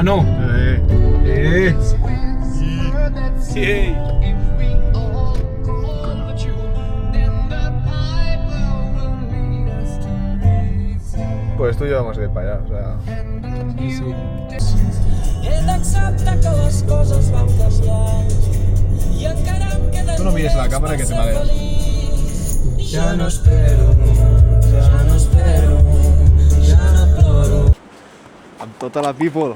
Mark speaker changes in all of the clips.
Speaker 1: Mano.
Speaker 2: Sí.
Speaker 3: Pues tú y yo vamos a ir para allá, o sea...
Speaker 1: Sí.
Speaker 3: Tú no mires la cámara que te mareas.
Speaker 1: Ya no espero,
Speaker 3: Amb tota la people.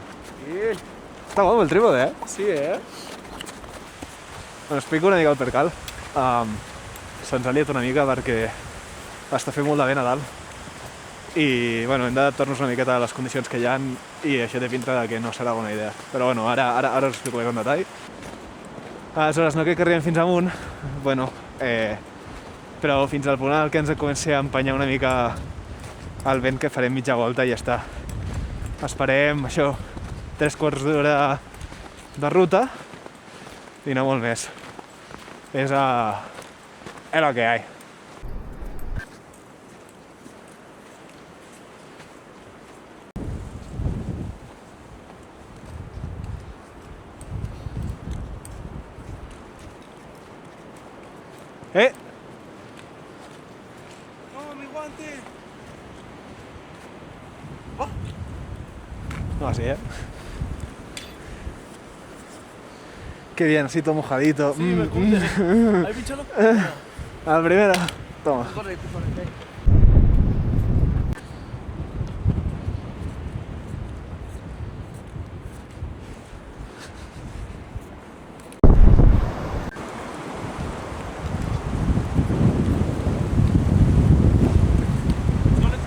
Speaker 3: Està guapo el trípode, eh?
Speaker 2: Sí,
Speaker 3: Bueno, explico una mica el percal. Se'ns ha liat una mica perquè està fent molt de vent a dalt i bueno, hem d'adaptar-nos una miqueta a les condicions que hi ha i això té pinta de que no serà bona idea. Però bueno, ara us explico més en detall. Aleshores, no crec que arribem fins amunt, bueno, però fins al punt en què ens comenci a empanyar una mica el vent, que farem mitja volta i ja està. Esperem, això, 3/4 d'hora de ruta i no molt més. És lo que hay.
Speaker 2: ¡No, mi guante!
Speaker 3: No, así, Qué bien, así todo mojadito.
Speaker 2: Sí, me cunde. ¿Has pinchado?
Speaker 3: A la primera. Toma.
Speaker 2: Corre.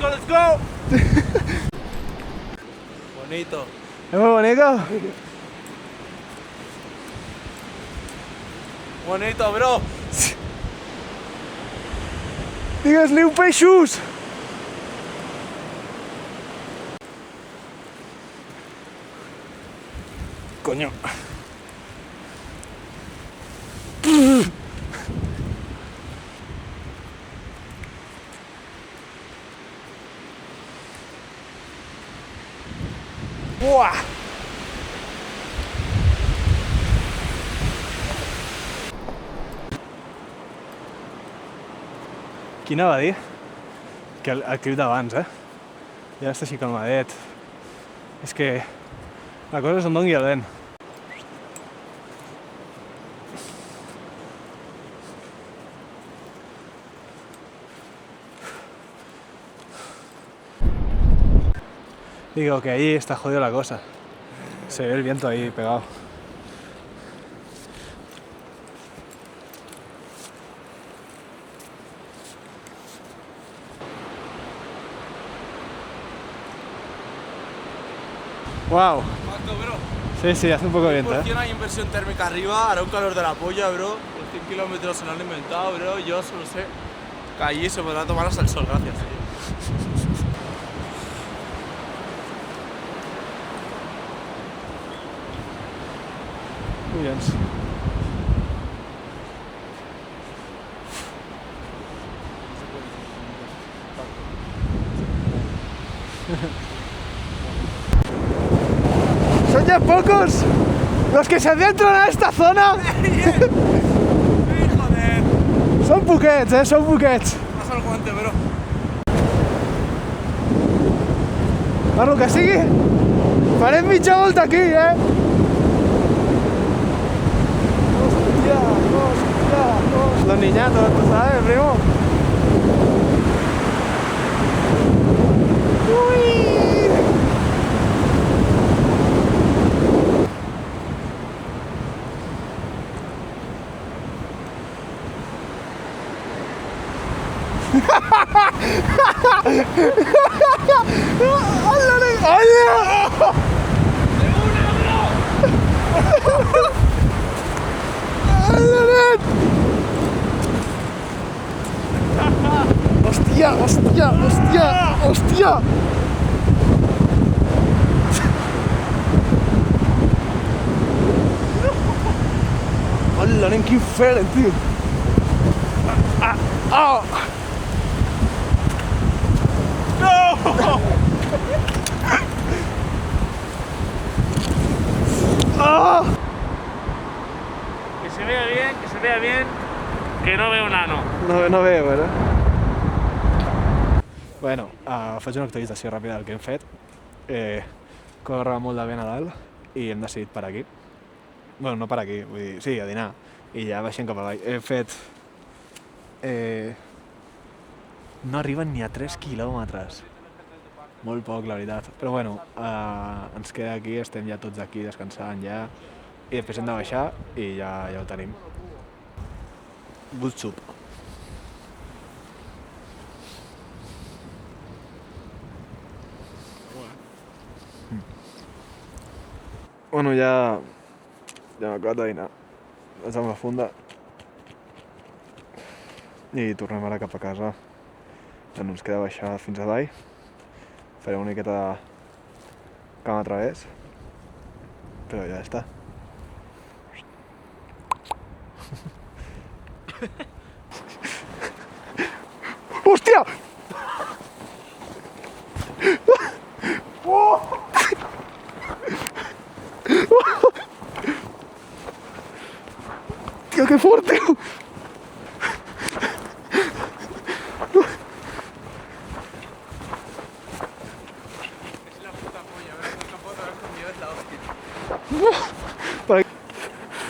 Speaker 2: Let's go! Bonito.
Speaker 3: ¿Es muy bonito?
Speaker 2: Bonito, bro.
Speaker 3: Digues-li un peixos! Coño. Buah! Quina va dir? Que el crit d'abans, Ja està així calmadet. És que la cosa és on doni el vent. Digo que ahí está jodido la cosa. Se ve el viento ahí pegado. Wow.
Speaker 2: Mato, bro.
Speaker 3: Sí, hace un poco de viento,
Speaker 2: ¿Por qué no hay inversión térmica arriba? Hará un calor de la polla, bro. Los 100 kilómetros se lo han inventado, bro. Yo solo sé que allí se podrá tomar hasta el sol, gracias.
Speaker 3: Collons. Son ya pocos los que se adentran a esta zona.
Speaker 2: Joder.
Speaker 3: Són poquets, són poquets.
Speaker 2: Pasa el guante, bro.
Speaker 3: Per lo que sigui, farem mitja volta aquí, Hòstia. Los niñatos, ¿tú sabes, primo? Uy. Hòstia! Hola, nen, quin fred, tio!
Speaker 2: vea bien, que no veo nano.
Speaker 3: No veo, ¿verdad? Bueno, faig una actualització ràpida del que hem fet. Corre molt de bé Nadal i hem decidit per aquí. Bueno, no per aquí, vull dir, sí, a dinar. I ja baixem cap avall. Hem fet... no arriben ni a 3 quilòmetres. Molt poc, la veritat. Però bueno, ens queda aquí, estem ja tots aquí descansant ja. I després hem de baixar i ja ho tenim. Good soup. Bueno, ja hem acabat de dinar. Vaig amb la funda i tornem ara cap a casa. No ens queda baixar fins a dalt. Farem una miqueta de cama a través, però ja està. Hòstia! Tío, qué fuerte.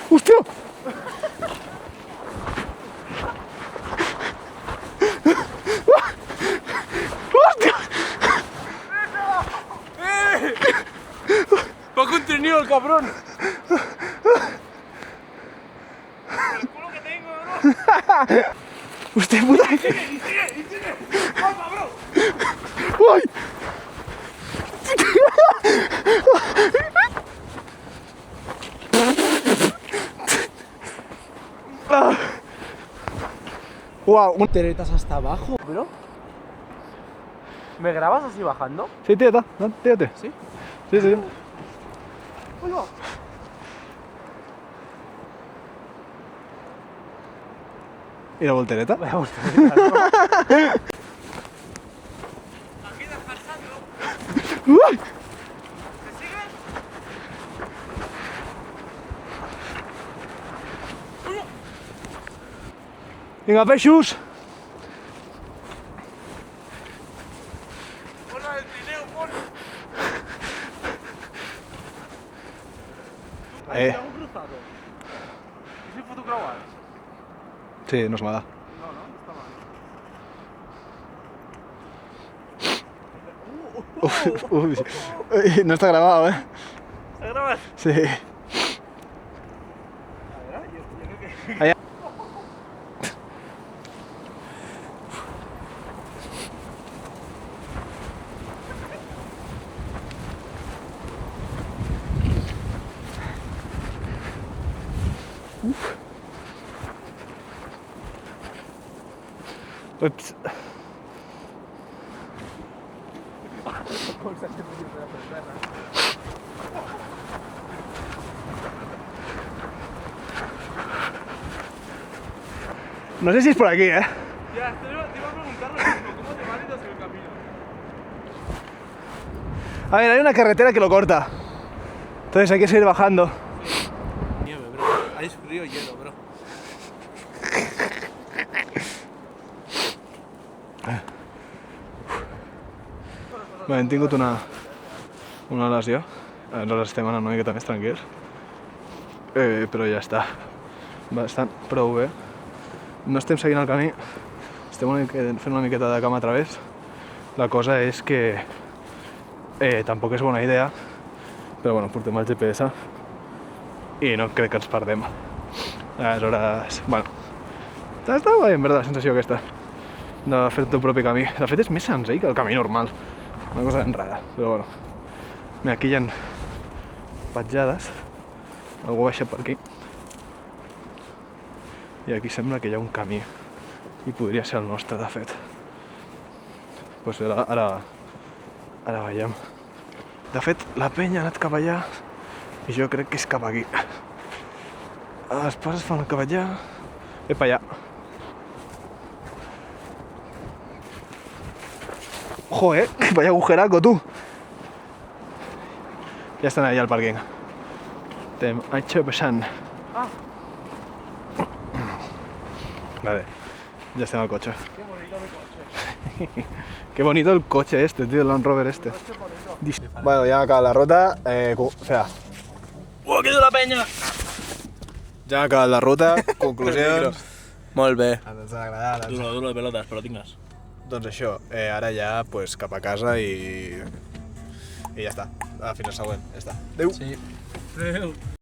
Speaker 3: ¡Hostia! ¡Hostia!
Speaker 2: ¡Va contenido el cabrón! ¡El culo que tengo, bro!
Speaker 3: ¡Hostia puta!
Speaker 2: ¡Y sigue! ¡Vamos, bro!
Speaker 3: ¡Ay! ¡Wow!
Speaker 2: Teretas hasta abajo, bro. ¿Me grabas así bajando?
Speaker 3: Sí, tírate, tírate.
Speaker 2: ¿Sí?
Speaker 3: Sí, sí.
Speaker 2: ¡Uy, va!
Speaker 3: ¿Y la voltereta?
Speaker 2: Aquí descansando.
Speaker 3: ¡Uy!
Speaker 2: ¿Me sigues?
Speaker 3: Vinga, peixos!
Speaker 2: ¡Hola, el trineo, pon! ¿Un cruzado? ¿Y si fotografar?
Speaker 3: Sí, no es mala.
Speaker 2: No, està mal.
Speaker 3: Uy, no está grabado, ¿eh?
Speaker 2: ¿Está grabado?
Speaker 3: Sí.
Speaker 2: A ver, yo creo que...
Speaker 3: Allá. Ups. No sé si es por aquí, ¿eh?
Speaker 2: Ya, te iba a preguntar lo mismo, ¿cómo te validas el camino?
Speaker 3: A ver, hay una carretera que lo corta. Entonces hay que seguir bajando.
Speaker 2: Nieve, bro. Hay frío y hielo, bro.
Speaker 3: Bé, hem tingut una lesió. Aleshores estem anant una miqueta més tranquils. Però ja està. Bastant prou bé. No estem seguint el camí. Estem fent una miqueta de cama a través. La cosa és que tampoc és bona idea. Però bueno, portem el GPS i no crec que ens perdem. Aleshores, bueno, està bé, en veritat, la sensació aquesta de fer el teu propi camí. De fet, és més senzill que el camí normal. Una cosa ben rara, però bueno. Mira, aquí hi ha petjades. Algú baixa per aquí. I aquí sembla que hi ha un camí. I podria ser el nostre, de fet. Doncs ara veiem. De fet, la penya ha anat cap allà i jo crec que és cap aquí. Els pares fan cap allà. Epa, allà. Ojo, vaya agujeraco, tu. Ja estan allà al pàrquing. Estem a passant.
Speaker 2: Ah.
Speaker 3: Vale, ya estem al cotxe. Qué bonito el coche este, tío, el Land Rover este. Bueno, ya acaba la ruta. O sea,
Speaker 2: Uau, que la penya!
Speaker 3: ja ha acabat la ruta. Conclusions.
Speaker 2: Molt bé.
Speaker 3: Ens ha agradat.
Speaker 2: Duro de pelotes, però tingues.
Speaker 3: Doncs això, ara ja pues, cap a casa i ja està. Fins al següent, ja està. Adéu!
Speaker 2: Sí. Adéu.